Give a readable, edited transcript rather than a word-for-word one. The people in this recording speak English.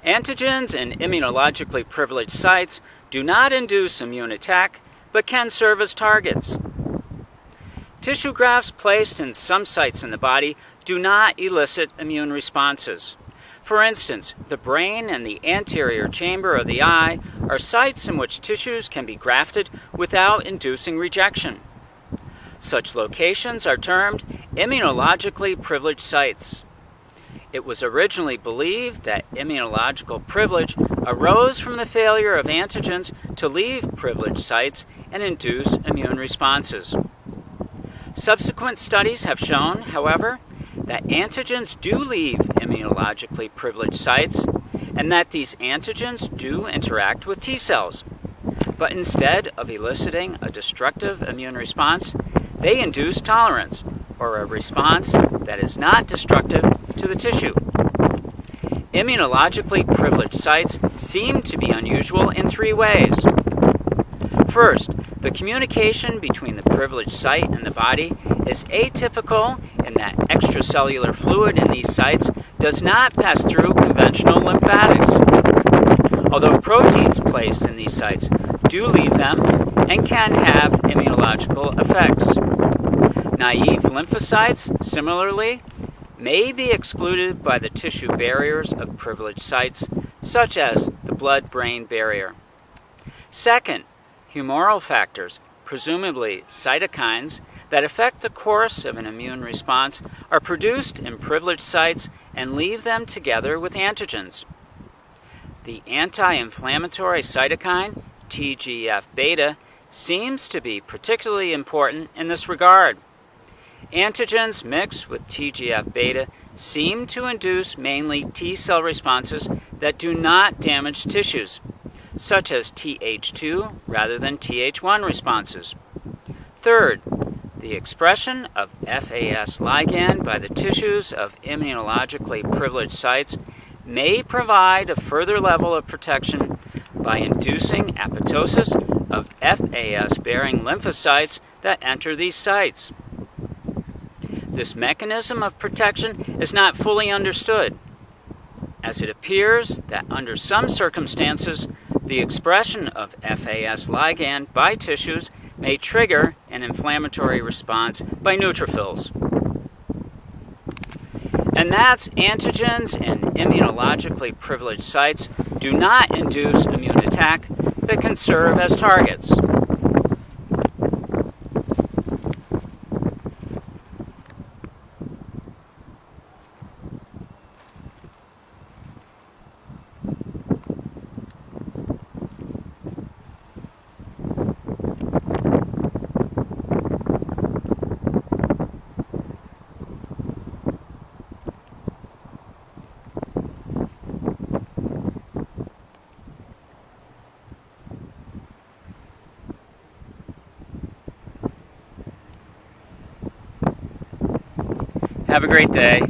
Antigens in immunologically privileged sites do not induce immune attack, but can serve as targets. Tissue grafts placed in some sites in the body do not elicit immune responses. For instance, the brain and the anterior chamber of the eye are sites in which tissues can be grafted without inducing rejection. Such locations are termed immunologically privileged sites. It was originally believed that immunological privilege arose from the failure of antigens to leave privileged sites and induce immune responses. Subsequent studies have shown, however, that antigens do leave immunologically privileged sites and that these antigens do interact with T cells. But instead of eliciting a destructive immune response, they induce tolerance, or a response that is not destructive to the tissue. Immunologically privileged sites seem to be unusual in three ways. First, the communication between the privileged site and the body is atypical in that extracellular fluid in these sites does not pass through conventional lymphatics, although proteins placed in these sites do leave them and can have immunological effects. Naive lymphocytes, similarly, may be excluded by the tissue barriers of privileged sites, such as the blood-brain barrier. Second, humoral factors, presumably cytokines, that affect the course of an immune response are produced in privileged sites and leave them together with antigens. The anti-inflammatory cytokine, TGF-beta, seems to be particularly important in this regard. Antigens mixed with TGF-beta seem to induce mainly T cell responses that do not damage tissues, such as Th2 rather than Th1 responses. Third, the expression of FAS ligand by the tissues of immunologically privileged sites may provide a further level of protection by inducing apoptosis of FAS-bearing lymphocytes that enter these sites. This mechanism of protection is not fully understood, as it appears that under some circumstances, the expression of FAS ligand by tissues may trigger an inflammatory response by neutrophils. And that's antigens in immunologically privileged sites do not induce immune attack, but can serve as targets. Have a great day.